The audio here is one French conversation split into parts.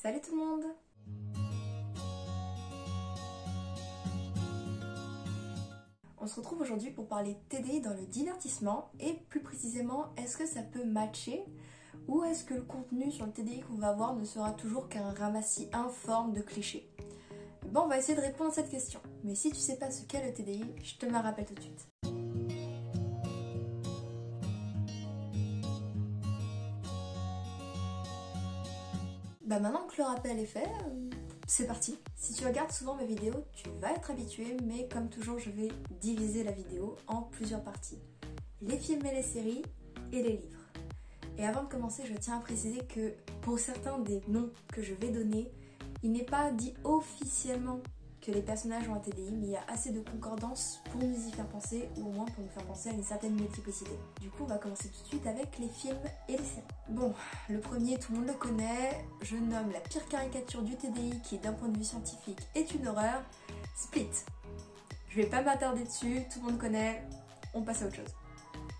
Salut tout le monde! On se retrouve aujourd'hui pour parler TDI dans le divertissement et plus précisément, est-ce que ça peut matcher ou est-ce que le contenu sur le TDI qu'on va voir ne sera toujours qu'un ramassis informe de clichés? Bon, on va essayer de répondre à cette question, mais si tu sais pas ce qu'est le TDI, je te me rappelle tout de suite. Maintenant que le rappel est fait, c'est parti. Si tu regardes souvent mes vidéos, tu vas être habitué, mais comme toujours, je vais diviser la vidéo en plusieurs parties. Les films et les séries et les livres. Et avant de commencer, je tiens à préciser que pour certains des noms que je vais donner, il n'est pas dit officiellement que les personnages ont un TDI, mais il y a assez de concordance pour nous y faire penser, ou au moins pour nous faire penser à une certaine multiplicité. Du coup, on va commencer tout de suite avec les films et les séries. Bon, le premier, tout le monde le connaît, je nomme la pire caricature du TDI qui, d'un point de vue scientifique, est une horreur, Split. Je vais pas m'attarder dessus, tout le monde connaît, on passe à autre chose.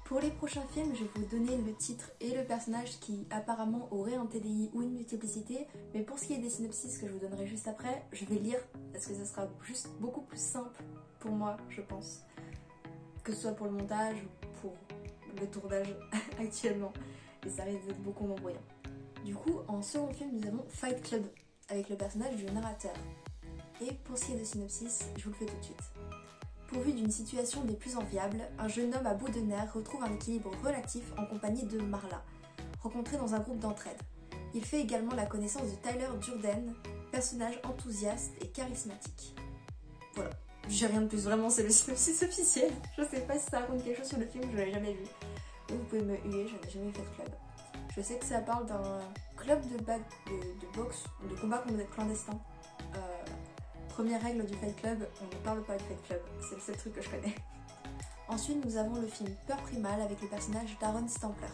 Pour les prochains films, je vais vous donner le titre et le personnage qui apparemment aurait un TDI ou une multiplicité, mais pour ce qui est des synopsis que je vous donnerai juste après, je vais lire parce que ça sera juste beaucoup plus simple pour moi, je pense, que ce soit pour le montage ou pour le tournage actuellement, et ça risque d'être beaucoup moins bruyant. Du coup, en second film, nous avons Fight Club, avec le personnage du narrateur. Et pour ce qui est de synopsis, je vous le fais tout de suite. Pourvu d'une situation des plus enviables, un jeune homme à bout de nerfs retrouve un équilibre relatif en compagnie de Marla, rencontrée dans un groupe d'entraide. Il fait également la connaissance de Tyler Durden, personnage enthousiaste et charismatique. Voilà, j'ai rien de plus, vraiment c'est le synopsis officiel. Je sais pas si ça raconte quelque chose sur le film, je l'ai jamais vu. Vous pouvez me huer, je n'ai jamais vu Fight Club. Je sais que ça parle d'un club de boxe, de combat clandestin. Première règle du Fight Club, on ne parle pas du Fight Club, c'est le seul truc que je connais. Ensuite, nous avons le film Peur Primale avec le personnage d'Aaron Stampler.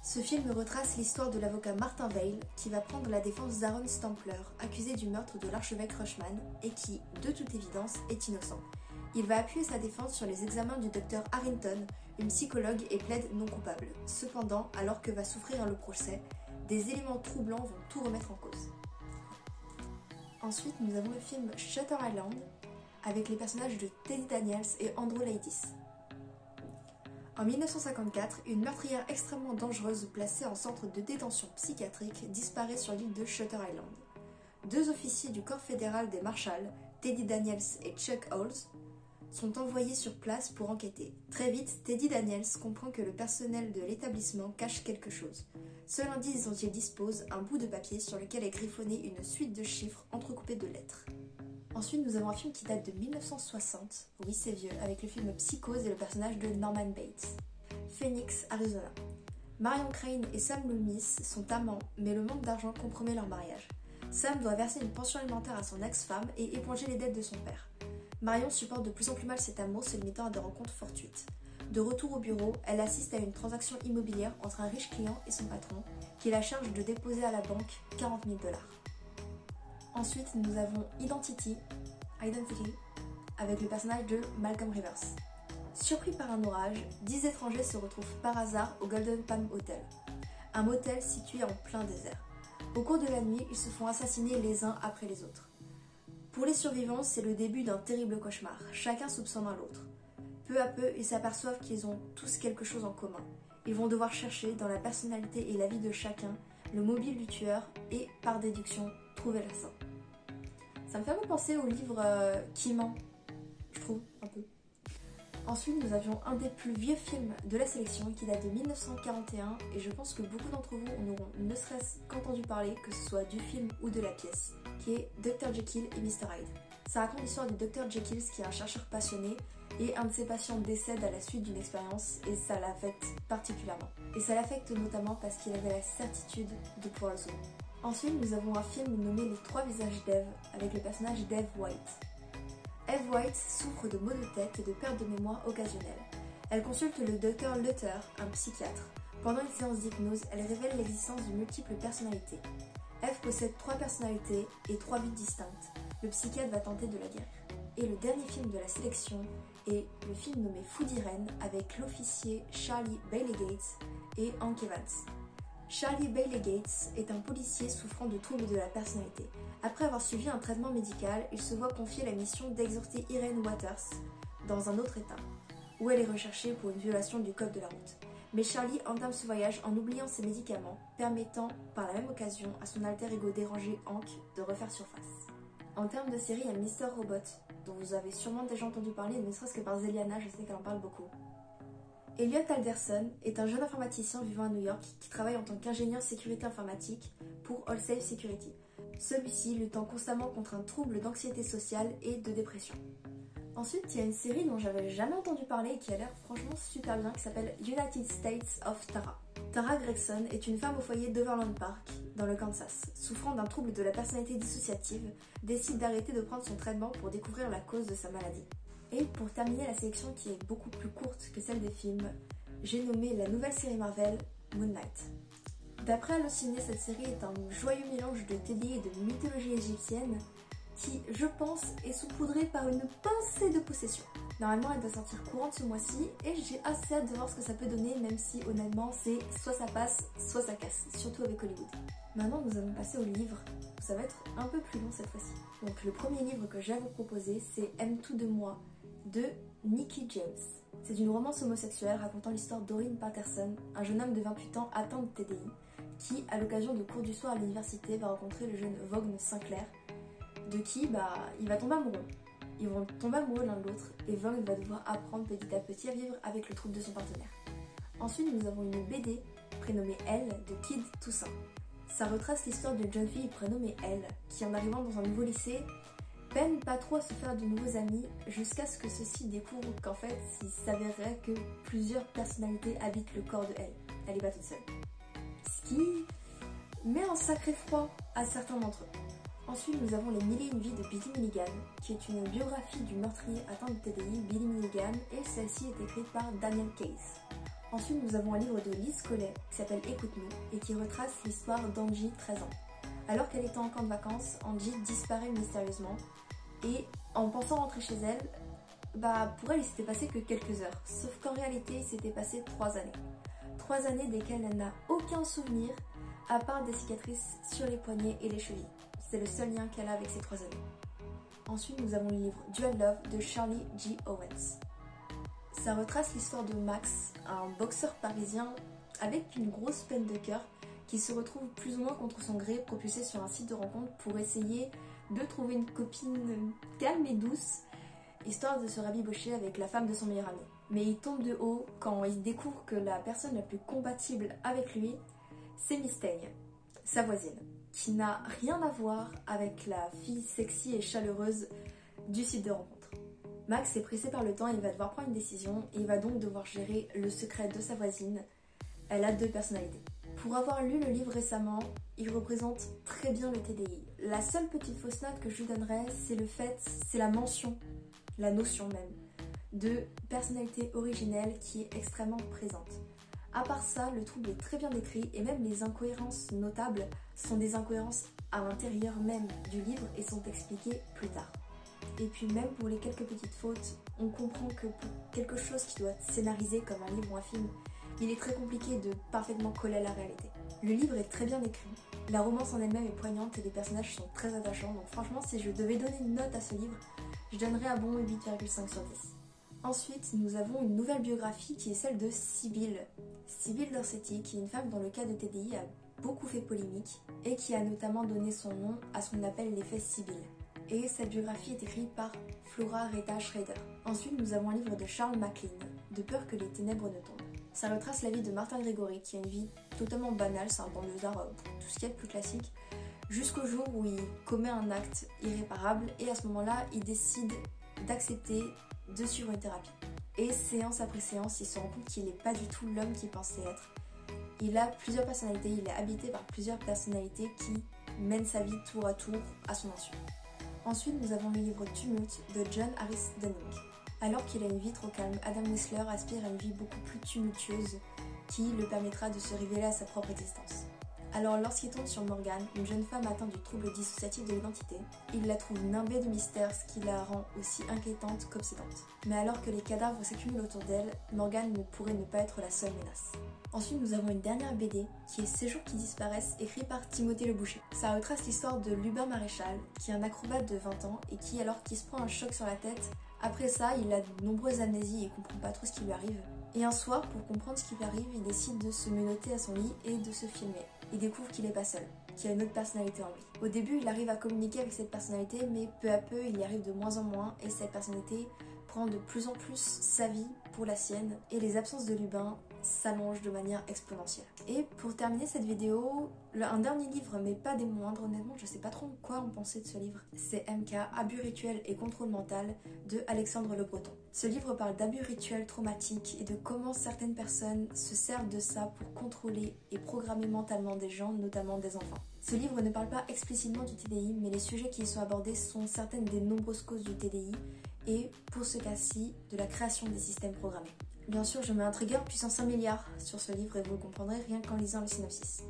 Ce film retrace l'histoire de l'avocat Martin Veil qui va prendre la défense d'Aaron Stampler, accusé du meurtre de l'archevêque Rushman et qui, de toute évidence, est innocent. Il va appuyer sa défense sur les examens du docteur Harrington, une psychologue, et plaide non coupable. Cependant, alors que va s'ouvrir le procès, des éléments troublants vont tout remettre en cause. Ensuite, nous avons le film Shutter Island avec les personnages de Teddy Daniels et Andrew Laidis. En 1954, une meurtrière extrêmement dangereuse placée en centre de détention psychiatrique disparaît sur l'île de Shutter Island. Deux officiers du corps fédéral des Marshals, Teddy Daniels et Chuck Halls, sont envoyés sur place pour enquêter. Très vite, Teddy Daniels comprend que le personnel de l'établissement cache quelque chose. Seul indice dont il dispose, un bout de papier sur lequel est griffonnée une suite de chiffres entrecoupés de lettres. Ensuite, nous avons un film qui date de 1960, oui c'est vieux, avec le film Psychose et le personnage de Norman Bates. Phoenix, Arizona. Marion Crane et Sam Loomis sont amants, mais le manque d'argent compromet leur mariage. Sam doit verser une pension alimentaire à son ex-femme et éponger les dettes de son père. Marion supporte de plus en plus mal cet amour, se limitant à des rencontres fortuites. De retour au bureau, elle assiste à une transaction immobilière entre un riche client et son patron, qui la charge de déposer à la banque 40 000 $. Ensuite, nous avons Identity, avec le personnage de Malcolm Rivers. Surpris par un orage, 10 étrangers se retrouvent par hasard au Golden Palm Hotel, un motel situé en plein désert. Au cours de la nuit, ils se font assassiner les uns après les autres. Pour les survivants, c'est le début d'un terrible cauchemar, chacun soupçonnant l'autre. Peu à peu, ils s'aperçoivent qu'ils ont tous quelque chose en commun. Ils vont devoir chercher, dans la personnalité et la vie de chacun, le mobile du tueur et, par déduction, trouver l'assassin. Ça me fait un peu penser au livre Qui ment, je trouve, un peu. Ensuite, nous avions un des plus vieux films de la sélection qui date de 1941 et je pense que beaucoup d'entre vous en auront ne serait-ce qu'entendu parler, que ce soit du film ou de la pièce, qui est Dr Jekyll et Mr Hyde. Ça raconte l'histoire du Dr Jekyll qui est un chercheur passionné et un de ses patients décède à la suite d'une expérience et ça l'affecte particulièrement. Et ça l'affecte notamment parce qu'il avait la certitude de pouvoir le sauver. Ensuite, nous avons un film nommé Les Trois Visages d'Eve avec le personnage d'Eve White. Eve White souffre de maux de tête et de perte de mémoire occasionnelle. Elle consulte le docteur Luther, un psychiatre. Pendant une séance d'hypnose, elle révèle l'existence de multiples personnalités. Eve possède 3 personnalités et 3 vies distinctes. Le psychiatre va tenter de la guérir. Et le dernier film de la sélection est le film nommé Fou d'Irène avec l'officier Charlie Bailey Gates et Hank Evans. Charlie Bailey Gates est un policier souffrant de troubles de la personnalité. Après avoir suivi un traitement médical, il se voit confier la mission d'exhorter Irene Waters dans un autre état, où elle est recherchée pour une violation du code de la route. Mais Charlie entame ce voyage en oubliant ses médicaments, permettant par la même occasion à son alter ego dérangé Hank de refaire surface. En termes de série, il y a Mr. Robot, dont vous avez sûrement déjà entendu parler, ne serait-ce que par Zeliana, je sais qu'elle en parle beaucoup. Elliot Alderson est un jeune informaticien vivant à New York qui travaille en tant qu'ingénieur sécurité informatique pour AllSafe Security. Celui-ci luttant constamment contre un trouble d'anxiété sociale et de dépression. Ensuite, il y a une série dont j'avais jamais entendu parler et qui a l'air franchement super bien, qui s'appelle United States of Tara. Tara Gregson est une femme au foyer d'Overland Park, dans le Kansas. Souffrant d'un trouble de la personnalité dissociative, décide d'arrêter de prendre son traitement pour découvrir la cause de sa maladie. Et pour terminer la sélection qui est beaucoup plus courte que celle des films, j'ai nommé la nouvelle série Marvel, Moon Knight. D'après Allociné, cette série est un joyeux mélange de TDI et de mythologie égyptienne qui, je pense, est saupoudrée par une pincée de possession. Normalement, elle doit sortir courante ce mois-ci et j'ai assez hâte de voir ce que ça peut donner, même si honnêtement, c'est soit ça passe, soit ça casse, surtout avec Hollywood. Maintenant, nous allons passer au livre. Ça va être un peu plus long cette fois-ci. Donc, le premier livre que j'ai à vous proposer, c'est M2 de moi de Nikki James. C'est une romance homosexuelle racontant l'histoire d'Orrin Patterson, un jeune homme de 28 ans atteint de TDI, qui, à l'occasion de cours du soir à l'université, va rencontrer le jeune Vaughn Sinclair, de qui il va tomber amoureux. Ils vont tomber amoureux l'un de l'autre et Vaughn va devoir apprendre petit à petit à vivre avec le trouble de son partenaire. Ensuite, nous avons une BD prénommée Elle de Kid Toussaint. Ça retrace l'histoire d'une jeune fille prénommée Elle qui, en arrivant dans un nouveau lycée, peine pas trop à se faire de nouveaux amis jusqu'à ce que ceux-ci découvrent qu'en fait, il s'avérerait que plusieurs personnalités habitent le corps de Elle. Elle n'est pas toute seule. Ce qui met un sacré froid à certains d'entre eux. Ensuite, nous avons Les Mille et une vies de Billy Milligan, qui est une biographie du meurtrier atteint de TDI, Billy Milligan, et celle-ci est écrite par Daniel Case. Ensuite, nous avons un livre de Liz Collet qui s'appelle Écoute-nous et qui retrace l'histoire d'Angie, 13 ans. Alors qu'elle était en camp de vacances, Angie disparaît mystérieusement et en pensant rentrer chez elle, pour elle il s'était passé que quelques heures, sauf qu'en réalité il s'était passé 3 années. 3 années desquelles elle n'a aucun souvenir à part des cicatrices sur les poignets et les chevilles. C'est le seul lien qu'elle a avec ces 3 années. Ensuite, nous avons le livre Dual Love de Charlie G. Owens. Ça retrace l'histoire de Max, un boxeur parisien avec une grosse peine de cœur qui se retrouve plus ou moins contre son gré propulsé sur un site de rencontre pour essayer de trouver une copine calme et douce, histoire de se rabibocher avec la femme de son meilleur ami. Mais il tombe de haut quand il découvre que la personne la plus compatible avec lui, c'est Mistaigne, sa voisine, qui n'a rien à voir avec la fille sexy et chaleureuse du site de rencontre. Max est pressé par le temps et il va devoir prendre une décision et il va donc devoir gérer le secret de sa voisine. Elle a 2 personnalités. Pour avoir lu le livre récemment, il représente très bien le TDI. La seule petite fausse note que je lui donnerais, c'est la mention, la notion même, de personnalité originelle qui est extrêmement présente. À part ça, le trouble est très bien décrit et même les incohérences notables sont des incohérences à l'intérieur même du livre et sont expliquées plus tard. Et puis même pour les quelques petites fautes, on comprend que pour quelque chose qui doit être scénarisé comme un livre ou un film, il est très compliqué de parfaitement coller à la réalité. Le livre est très bien écrit, la romance en elle-même est poignante et les personnages sont très attachants, donc franchement si je devais donner une note à ce livre, je donnerais un bon 8,5 sur 10. Ensuite, nous avons une nouvelle biographie qui est celle de Sibylle. Sibylle Dorsetti, qui est une femme dont le cas de TDI a beaucoup fait polémique et qui a notamment donné son nom à ce qu'on appelle l'effet Sibylle. Et cette biographie est écrite par Flora Rita Schrader. Ensuite, nous avons un livre de Charles MacLean, De peur que les ténèbres ne tombent. Ça retrace la vie de Martin Grégory, qui a une vie totalement banale, c'est un banlieusard, tout ce qu'il y a de plus classique, jusqu'au jour où il commet un acte irréparable et à ce moment-là, il décide d'accepter de suivre une thérapie. Et séance après séance, il se rend compte qu'il n'est pas du tout l'homme qu'il pensait être. Il a plusieurs personnalités, il est habité par plusieurs personnalités qui mènent sa vie tour à tour à son insu. Ensuite, nous avons le livre Tumulte de John Harris Dunning. Alors qu'il a une vie trop calme, Adam Whistler aspire à une vie beaucoup plus tumultueuse qui le permettra de se révéler à sa propre existence. Alors lorsqu'il tombe sur Morgane, une jeune femme atteinte du trouble dissociatif de l'identité, il la trouve nimbée de mystère, ce qui la rend aussi inquiétante qu'obsédante. Mais alors que les cadavres s'accumulent autour d'elle, Morgane ne pourrait ne pas être la seule menace. Ensuite, nous avons une dernière BD qui est Ces jours qui disparaissent, écrit par Timothée Le Boucher. Ça retrace l'histoire de Lubin Maréchal, qui est un acrobate de 20 ans et qui, alors qu'il se prend un choc sur la tête, après ça, il a de nombreuses amnésies et comprend pas trop ce qui lui arrive. Et un soir, pour comprendre ce qui lui arrive, il décide de se menotter à son lit et de se filmer. Il découvre qu'il n'est pas seul, qu'il y a une autre personnalité en lui. Au début, il arrive à communiquer avec cette personnalité, mais peu à peu, il y arrive de moins en moins et cette personnalité prend de plus en plus sa vie pour la sienne et les absences de Lubin s'allongent de manière exponentielle. Et pour terminer cette vidéo, un dernier livre, mais pas des moindres, honnêtement, je sais pas trop quoi en penser de ce livre. C'est MK, Abus rituel et contrôle mental de Alexandre Le Breton. Ce livre parle d'abus rituels traumatiques et de comment certaines personnes se servent de ça pour contrôler et programmer mentalement des gens, notamment des enfants. Ce livre ne parle pas explicitement du TDI, mais les sujets qui y sont abordés sont certaines des nombreuses causes du TDI et, pour ce cas-ci, de la création des systèmes programmés. Bien sûr, je mets un trigger puissance 1 milliard sur ce livre et vous le comprendrez rien qu'en lisant le synopsis.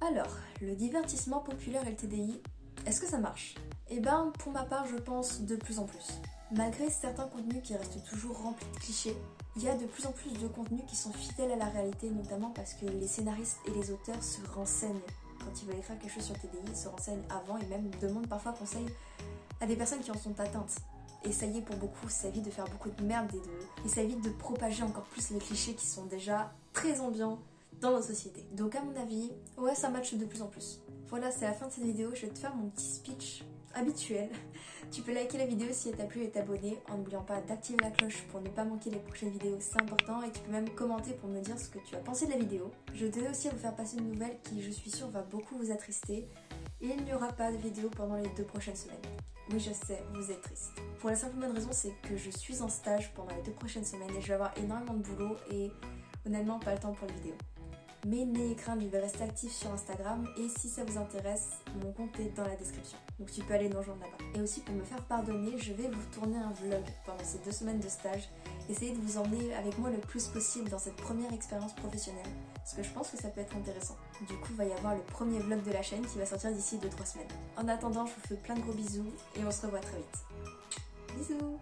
Alors, le divertissement populaire et le TDI, est-ce que ça marche? Eh ben, pour ma part, je pense de plus en plus. Malgré certains contenus qui restent toujours remplis de clichés, il y a de plus en plus de contenus qui sont fidèles à la réalité, notamment parce que les scénaristes et les auteurs se renseignent. Quand ils veulent écrire quelque chose sur le TDI, ils se renseignent avant et même demandent parfois conseil à des personnes qui en sont atteintes. Et ça y est, pour beaucoup, ça évite de faire beaucoup de merde et ça évite de propager encore plus les clichés qui sont déjà très ambiants dans nos sociétés. Donc à mon avis, ouais, ça matche de plus en plus. Voilà, c'est la fin de cette vidéo, je vais te faire mon petit speech habituel. Tu peux liker la vidéo si elle t'a plu et t'abonner en n'oubliant pas d'activer la cloche pour ne pas manquer les prochaines vidéos, c'est important, et tu peux même commenter pour me dire ce que tu as pensé de la vidéo. Je tenais aussi à vous faire passer une nouvelle qui, je suis sûre, va beaucoup vous attrister. Il n'y aura pas de vidéo pendant les 2 prochaines semaines. Oui, je sais, vous êtes triste. Pour la simple bonne raison, c'est que je suis en stage pendant les 2 prochaines semaines et je vais avoir énormément de boulot et honnêtement pas le temps pour les vidéos. Mais n'ayez crainte, je vais rester active sur Instagram et si ça vous intéresse, mon compte est dans la description. Donc tu peux aller nous rejoindre là-bas. Et aussi pour me faire pardonner, je vais vous tourner un vlog pendant ces 2 semaines de stage. Essayez de vous emmener avec moi le plus possible dans cette première expérience professionnelle. Parce que je pense que ça peut être intéressant. Du coup, il va y avoir le premier vlog de la chaîne qui va sortir d'ici 2-3 semaines. En attendant, je vous fais plein de gros bisous et on se revoit très vite. Bisous!